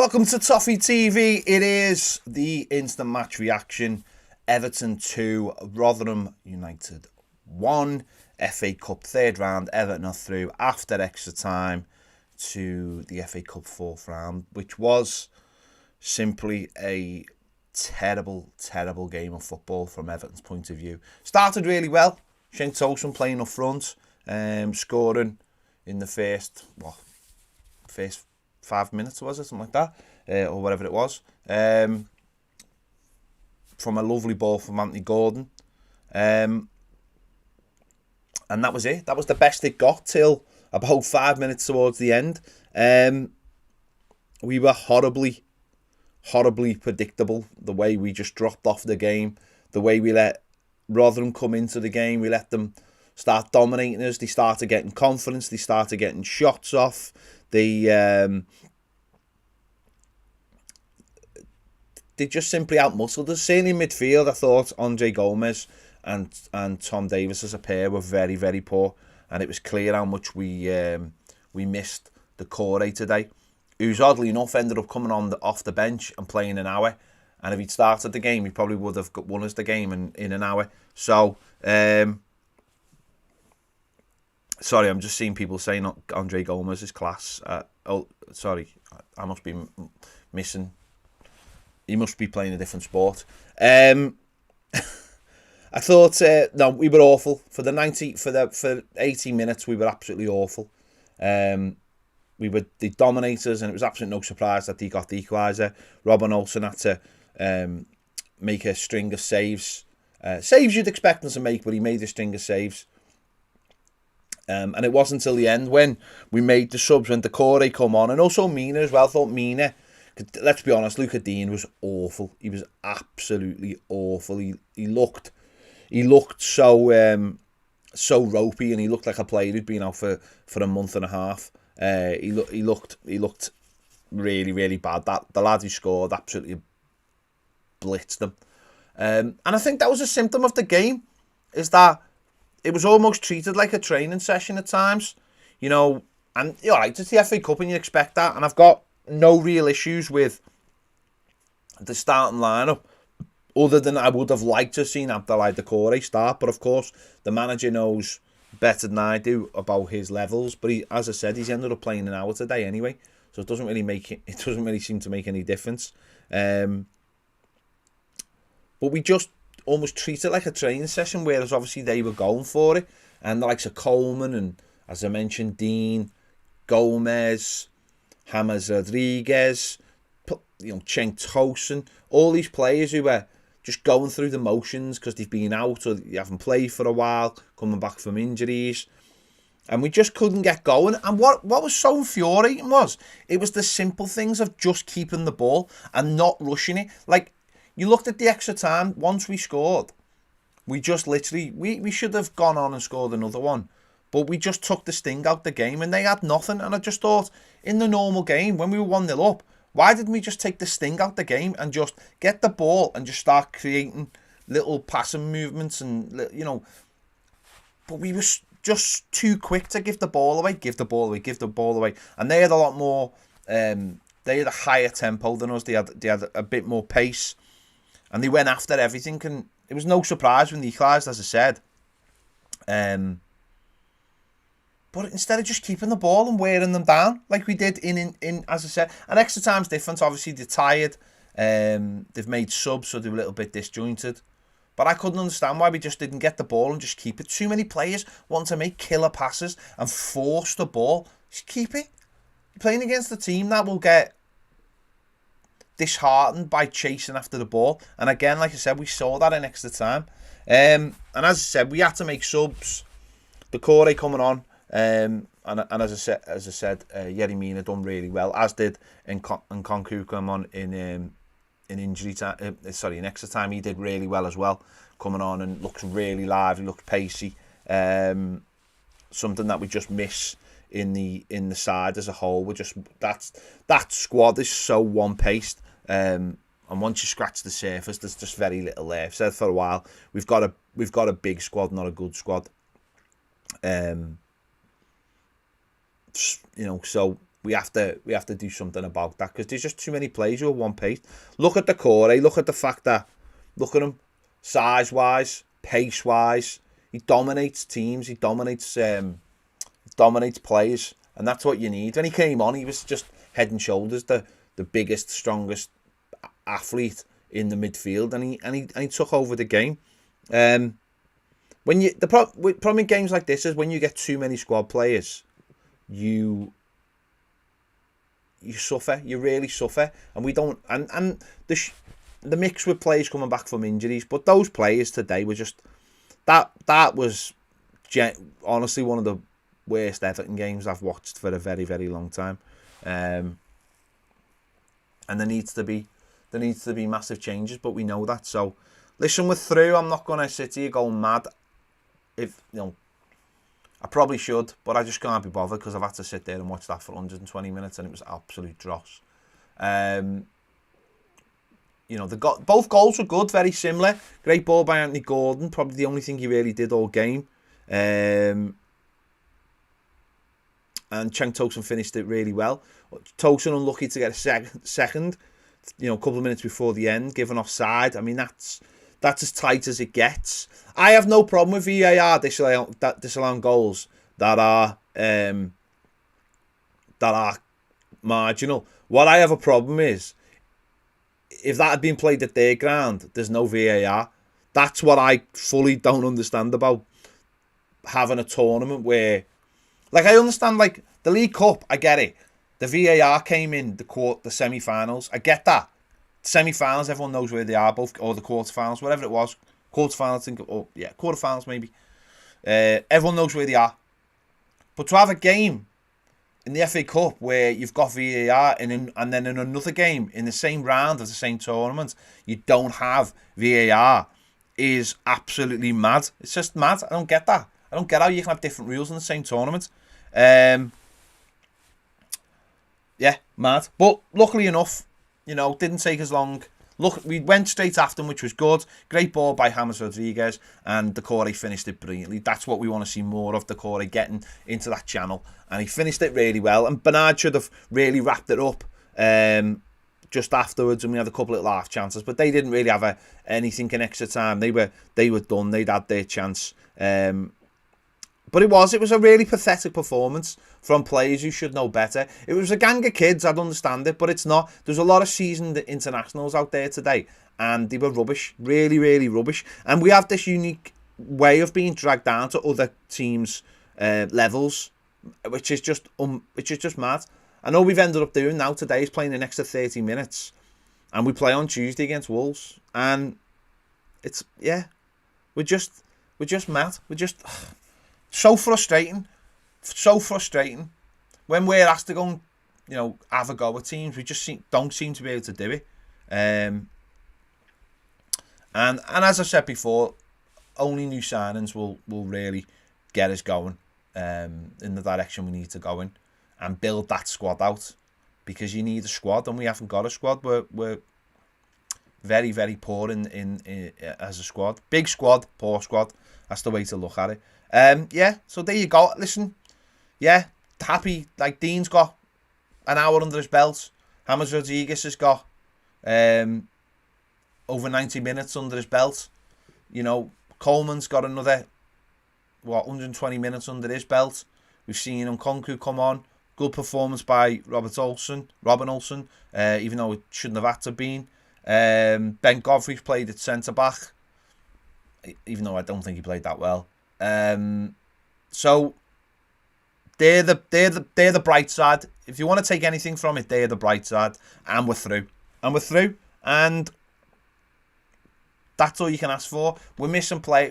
Welcome to Toffee TV. It is the instant match reaction. Everton 2, Rotherham United 1. FA Cup third round. Everton are through after extra time to the FA Cup fourth round, which was simply a terrible game of football from Everton's point of view. Started really well. Shane Tosun playing up front, scoring in the first 5 minutes, was it? Something like that, or whatever it was. From a lovely ball from Anthony Gordon. And that was it. That was the best it got till about 5 minutes towards the end. We were horribly predictable. The way we just dropped off the game. The way we let Rotherham come into the game. We let them start dominating us. They started getting confidence. They started getting shots off. They just simply outmuscled us. Certainly in midfield, I thought Andre Gomez and Tom Davies as a pair were very poor, and it was clear how much we missed the core today, who's oddly enough ended up coming on off the bench and playing an hour. And if he'd started the game, he probably would have won us the game in an hour. So, sorry, I'm just seeing people saying Andre Gomez is class. Sorry, I must be missing. He must be playing a different sport. I thought no, we were awful for 80 minutes. We were absolutely awful. We were the dominators, and it was absolutely no surprise that they got the equaliser. Robin Olsen had to make a string of saves. Saves you'd expect him to make, but he made a string of saves. And it wasn't until the end when we made the subs, when Decore come on, and also Mina as well. I thought Mina, let's be honest, Luca Dean was awful. He was absolutely awful. He looked so ropey, and he looked like a player who'd been out for a month and a half. He looked really bad. That the lad who scored absolutely blitzed them. And I think that was a symptom of the game, is that it was almost treated like a training session at times, you know. And you're right, it's the FA Cup and you expect that. And I've got no real issues with the starting lineup, other than I would have liked to have seen Abdoulaye Doucouré start. But of course, the manager knows better than I do about his levels. But he, as I said, he's ended up playing an hour today anyway, so it doesn't really seem to make any difference. But we just almost treat it like a training session, whereas obviously they were going for it. And the likes of Coleman and, as I mentioned, Dean, Gomez, James Rodriguez, Cenk Tosun, all these players who were just going through the motions because they've been out or they haven't played for a while, coming back from injuries. And we just couldn't get going. And what was so infuriating was, it was the simple things of just keeping the ball and not rushing it. Like, you looked at the extra time, once we scored, we just literally, we should have gone on and scored another one. But we just took the sting out the game and they had nothing. And I just thought, in the normal game, when we were 1-0 up, why didn't we just take the sting out the game and just get the ball and just start creating little passing movements and, you know. But we were just too quick to give the ball away. And they had a lot more, they had a higher tempo than us. They had a bit more pace. And they went after everything, and it was no surprise when they equalised, as I said. But instead of just keeping the ball and wearing them down, like we did in as I said, and extra time's different. Obviously, they're tired. They've made subs, so they're a little bit disjointed. But I couldn't understand why we just didn't get the ball and just keep it. Too many players want to make killer passes and force the ball. Just keep it. You're playing against a team that will get disheartened by chasing after the ball, and again, like I said, we saw that in extra time. And as I said, we had to make subs. Decore coming on, and as I said, Yerry Mina done really well, as did Nkunku come on in injury time. In extra time, he did really well as well, coming on and looks really lively, looks pacey. Something that we just miss in the side as a whole. We're just that squad is so one-paced. And once you scratch the surface, there's just very little there. I've said for a while, we've got a big squad, not a good squad. So we have to do something about that, because there's just too many players who are one pace. Look at the core, look at the fact that, look at him, size-wise, pace-wise, he dominates teams, he dominates players, and that's what you need. When he came on, he was just head and shoulders the biggest, strongest athlete in the midfield, and he took over the game. When the problem in games like this is when you get too many squad players, you suffer. You really suffer, and we don't. And the mix with players coming back from injuries, but those players today were just that was honestly one of the worst Everton games I've watched for a very, very long time. And there needs to be massive changes, but we know that. So listen, we're through. I'm not gonna sit here going mad. If I probably should, but I just can't be bothered because I've had to sit there and watch that for 120 minutes, and it was absolute dross. Both goals were good, very similar. Great ball by Anthony Gordon, probably the only thing he really did all game. And Cenk Tosun finished it really well. Tosun unlucky to get a second, a couple of minutes before the end, given offside. I mean, that's as tight as it gets. I have no problem with VAR disallowing goals that are marginal. What I have a problem is, if that had been played at their ground, there's no VAR. That's what I fully don't understand about having a tournament where, like, I understand, like, the League Cup, I get it. The VAR came in the semi-finals. I get that. Semi-finals, everyone knows where they are, both, or the quarter-finals, whatever it was. Quarter-finals, quarter-finals maybe. Everyone knows where they are. But to have a game in the FA Cup where you've got VAR and then in another game in the same round of the same tournament, you don't have VAR, is absolutely mad. It's just mad. I don't get that. I don't get how you can have different rules in the same tournament. Mad. But luckily enough, didn't take as long. Look, we went straight after him, which was good. Great ball by James Rodriguez, and Decore finished it brilliantly. That's what we want to see more of, Decore getting into that channel. And he finished it really well. And Bernard should have really wrapped it up just afterwards, and we had a couple of half chances. But they didn't really have anything in extra time. They were done. They'd had their chance. But it was a really pathetic performance from players who should know better. It was a gang of kids, I'd understand it, but it's not. There's a lot of seasoned internationals out there today, and they were rubbish, really, really rubbish. And we have this unique way of being dragged down to other teams' levels, which is just mad. I know we've ended up doing now today is playing an extra 30 minutes, and we play on Tuesday against Wolves, and it's we're just mad. We're just so frustrating. When we're asked to go and, have a go at teams, we just don't seem to be able to do it. And as I said before, only new signings will really get us going in the direction we need to go in, and build that squad out, because you need a squad, and we haven't got a squad. We're very, very poor in as a squad. Big squad, poor squad. That's the way to look at it. So there you go. Listen, happy. Like, Dean's got an hour under his belt. James Rodriguez has got over 90 minutes under his belt. Coleman's got another 120 minutes under his belt. We've seen Nkunku come on. Good performance by Robin Olsen, even though it shouldn't have had to been. Ben Godfrey's played at centre back, even though I don't think he played that well. So they're the bright side. If you want to take anything from it, they're the bright side, and we're through. And that's all you can ask for. We're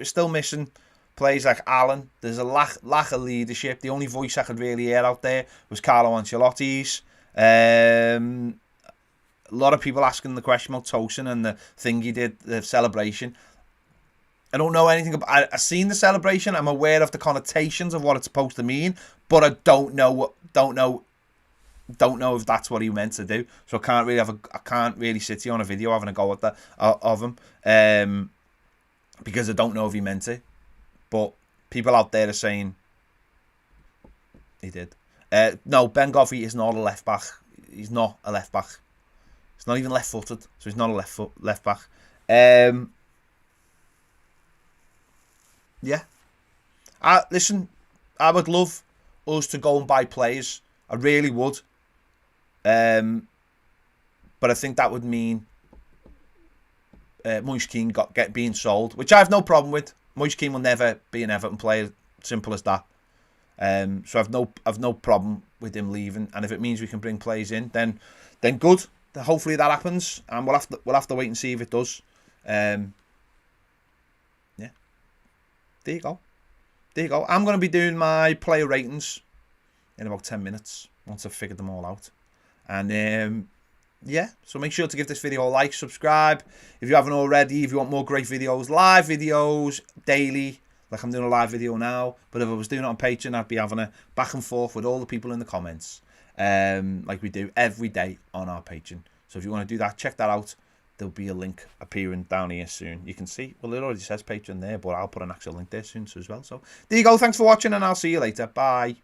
still missing players like Allen. There's a lack of leadership. The only voice I could really hear out there was Carlo Ancelotti's. A lot of people asking the question about Tosun and the thing he did, the celebration. I don't know anything about. I've seen the celebration. I'm aware of the connotations of what it's supposed to mean, but I don't know if that's what he meant to do. So I can't really sit here on a video having a go at of him, because I don't know if he meant it. But people out there are saying he did. No, Ben Goffey is not a left back. He's not a left back. He's not even left-footed, so he's not a left back. Yeah. Listen, I would love us to go and buy players. I really would. But I think that would mean Moise Kean being sold, which I have no problem with. Moise Kean will never be an Everton player. Simple as that. So I've no problem with him leaving, and if it means we can bring players in, then good. Hopefully that happens, and we'll have to wait and see if it does. Yeah, there you go. I'm going to be doing my player ratings in about 10 minutes once I've figured them all out, and yeah. So make sure to give this video a like, subscribe if you haven't already. If you want more great videos, live videos daily. Like I'm doing a live video now, but if I was doing it on Patreon, I'd be having a back and forth with all the people in the comments, like we do every day on our Patreon. So if you want to do that, check that out. There'll be a link appearing down here soon. You can see, well, it already says Patreon there, but I'll put an actual link there soon as well. So there you go. Thanks for watching, and I'll see you later. Bye.